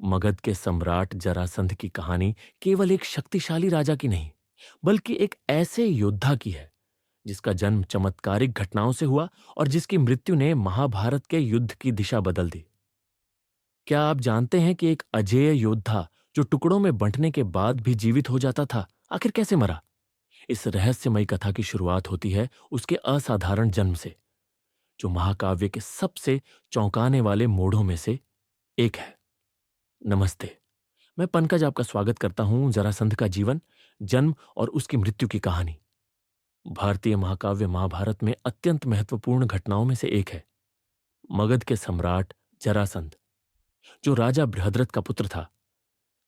मगध के सम्राट जरासंध की कहानी केवल एक शक्तिशाली राजा की नहीं, बल्कि एक ऐसे योद्धा की है जिसका जन्म चमत्कारिक घटनाओं से हुआ और जिसकी मृत्यु ने महाभारत के युद्ध की दिशा बदल दी। क्या आप जानते हैं कि एक अजेय योद्धा जो टुकड़ों में बंटने के बाद भी जीवित हो जाता था, आखिर कैसे मरा? इस रहस्यमयी कथा की शुरुआत होती है उसके असाधारण जन्म से, जो महाकाव्य के सबसे चौंकाने वाले मोड़ों में से एक है। नमस्ते, मैं पंकज आपका स्वागत करता हूं जरासंध का जीवन, जन्म और उसकी मृत्यु की कहानी। भारतीय महाकाव्य महाभारत में अत्यंत महत्वपूर्ण घटनाओं में से एक है। मगध के सम्राट जरासंध, जो राजा बृहद्रथ का पुत्र था,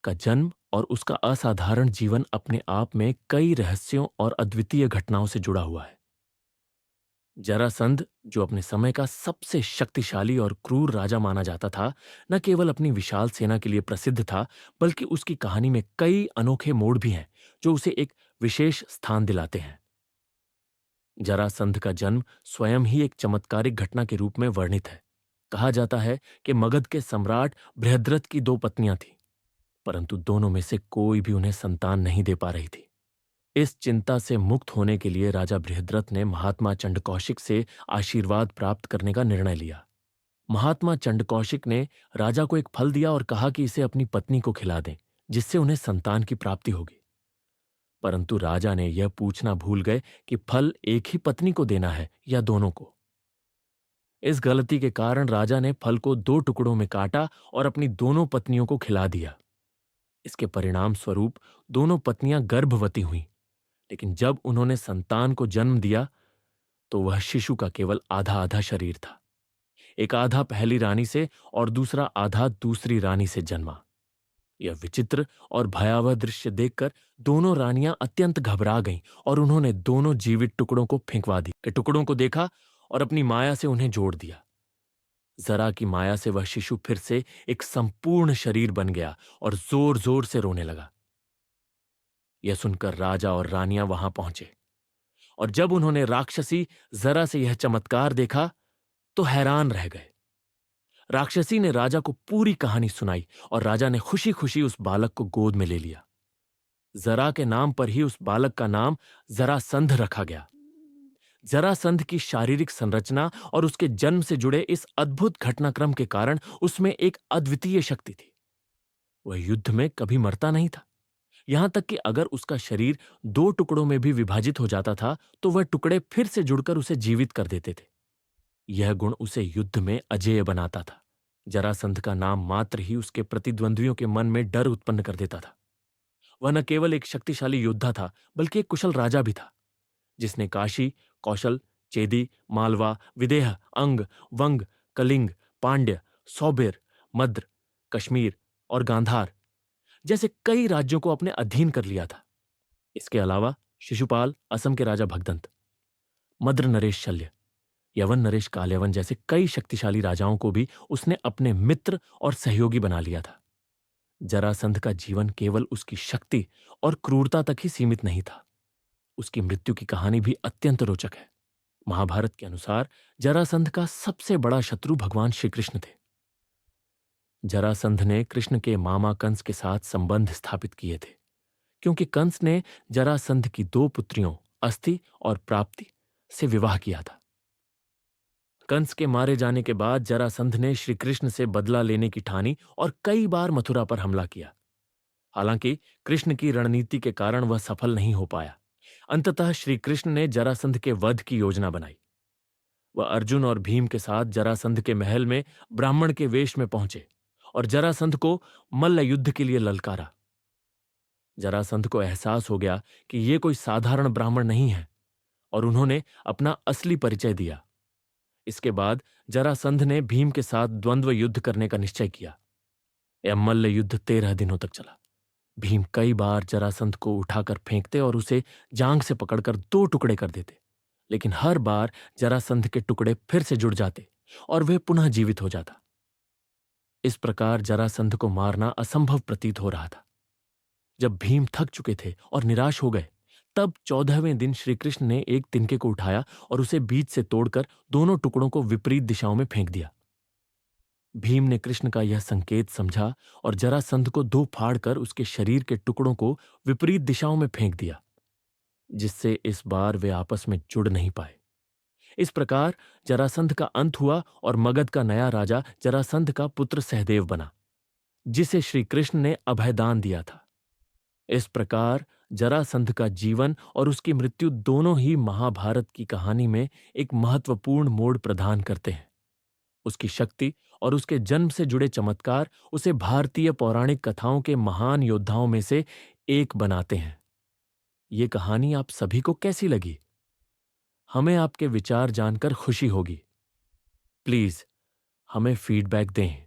का जन्म और उसका असाधारण जीवन अपने आप में कई रहस्यों और अद्वितीय घटनाओं से जुड़ा हुआ है। जरासंध, जो अपने समय का सबसे शक्तिशाली और क्रूर राजा माना जाता था, न केवल अपनी विशाल सेना के लिए प्रसिद्ध था, बल्कि उसकी कहानी में कई अनोखे मोड़ भी हैं जो उसे एक विशेष स्थान दिलाते हैं। जरासंध का जन्म स्वयं ही एक चमत्कारिक घटना के रूप में वर्णित है। कहा जाता है कि मगध के सम्राट बृहद्रथ की दो पत्नियां थीं, परंतु दोनों में से कोई भी उन्हें संतान नहीं दे पा रही थी। इस चिंता से मुक्त होने के लिए राजा बृहद्रथ ने महात्मा चंडकौशिक से आशीर्वाद प्राप्त करने का निर्णय लिया। महात्मा चंडकौशिक ने राजा को एक फल दिया और कहा कि इसे अपनी पत्नी को खिला दें, जिससे उन्हें संतान की प्राप्ति होगी। परंतु राजा ने यह पूछना भूल गए कि फल एक ही पत्नी को देना है या दोनों को। इस गलती के कारण राजा ने फल को दो टुकड़ों में काटा और अपनी दोनों पत्नियों को खिला दिया। इसके परिणाम स्वरूप दोनों पत्नियां गर्भवती हुईं, लेकिन जब उन्होंने संतान को जन्म दिया तो वह शिशु का केवल आधा आधा शरीर था। एक आधा पहली रानी से और दूसरा आधा दूसरी रानी से जन्मा। यह विचित्र और भयावह दृश्य देखकर दोनों रानियां अत्यंत घबरा गईं और उन्होंने दोनों जीवित टुकड़ों को फेंकवा दी कि टुकड़ों को देखा और अपनी माया से उन्हें जोड़ दिया। जरा की माया से वह शिशु फिर से एक संपूर्ण शरीर बन गया और जोर जोर से रोने लगा। यह सुनकर राजा और रानियां वहां पहुंचे और जब उन्होंने राक्षसी जरा से यह चमत्कार देखा तो हैरान रह गए। राक्षसी ने राजा को पूरी कहानी सुनाई और राजा ने खुशी खुशी उस बालक को गोद में ले लिया। जरा के नाम पर ही उस बालक का नाम जरासंध रखा गया। जरासंध की शारीरिक संरचना और उसके जन्म से जुड़े इस अद्भुत घटनाक्रम के कारण उसमें एक अद्वितीय शक्ति थी। वह युद्ध में कभी मरता नहीं था, यहां तक कि अगर उसका शरीर दो टुकड़ों में भी विभाजित हो जाता था तो वह टुकड़े फिर से जुड़कर उसे जीवित कर देते थे। यह गुण उसे युद्ध में अजेय बनाता था। जरासंध का नाम मात्र ही उसके प्रतिद्वंद्वियों के मन में डर उत्पन्न कर देता था। वह न केवल एक शक्तिशाली योद्धा था, बल्कि एक कुशल राजा भी था, जिसने काशी, कौशल, चेदी, मालवा, विदेह, अंग, वंग, कलिंग, पांड्य, सौबिर, मद्र, कश्मीर और गांधार जैसे कई राज्यों को अपने अधीन कर लिया था। इसके अलावा शिशुपाल, असम के राजा भगदंत, मद्र नरेश शल्य, यवन नरेश कालयवन जैसे कई शक्तिशाली राजाओं को भी उसने अपने मित्र और सहयोगी बना लिया था। जरासंध का जीवन केवल उसकी शक्ति और क्रूरता तक ही सीमित नहीं था। उसकी मृत्यु की कहानी भी अत्यंत रोचक है। महाभारत के अनुसार जरासंध का सबसे बड़ा शत्रु भगवान श्री कृष्ण थे। जरासंध ने कृष्ण के मामा कंस के साथ संबंध स्थापित किए थे, क्योंकि कंस ने जरासंध की दो पुत्रियों अस्थि और प्राप्ति से विवाह किया था। कंस के मारे जाने के बाद जरासंध ने श्री कृष्ण से बदला लेने की ठानी और कई बार मथुरा पर हमला किया। हालांकि कृष्ण की रणनीति के कारण वह सफल नहीं हो पाया। अंततः श्री कृष्ण ने जरासंध के वध की योजना बनाई। वह अर्जुन और भीम के साथ जरासंध के महल में ब्राह्मण के वेश में पहुंचे और जरासंध को मल्ल युद्ध के लिए ललकारा। जरासंध को एहसास हो गया कि यह कोई साधारण ब्राह्मण नहीं है और उन्होंने अपना असली परिचय दिया। इसके बाद जरासंध ने भीम के साथ द्वंद्व युद्ध करने का निश्चय किया। यह मल्ल युद्ध 13 दिनों तक चला। भीम कई बार जरासंध को उठाकर फेंकते और उसे जांग से पकड़कर दो टुकड़े कर देते, लेकिन हर बार जरासंध के टुकड़े फिर से जुड़ जाते और वह पुनः जीवित हो जाता। इस प्रकार जरासंध को मारना असंभव प्रतीत हो रहा था। जब भीम थक चुके थे और निराश हो गए, तब 14वें दिन श्री कृष्ण ने एक तिनके को उठाया और उसे बीच से तोड़कर दोनों टुकड़ों को विपरीत दिशाओं में फेंक दिया। भीम ने कृष्ण का यह संकेत समझा और जरासंध को दो फाड़कर उसके शरीर के टुकड़ों को विपरीत दिशाओं में फेंक दिया, जिससे इस बार वे आपस में जुड़ नहीं पाए। इस प्रकार जरासंध का अंत हुआ और मगध का नया राजा जरासंध का पुत्र सहदेव बना, जिसे श्री कृष्ण ने अभयदान दिया था। इस प्रकार जरासंध का जीवन और उसकी मृत्यु दोनों ही महाभारत की कहानी में एक महत्वपूर्ण मोड़ प्रदान करते हैं। उसकी शक्ति और उसके जन्म से जुड़े चमत्कार उसे भारतीय पौराणिक कथाओं के महान योद्धाओं में से एक बनाते हैं। ये कहानी आप सभी को कैसी लगी? हमें आपके विचार जानकर खुशी होगी। प्लीज हमें फीडबैक दें।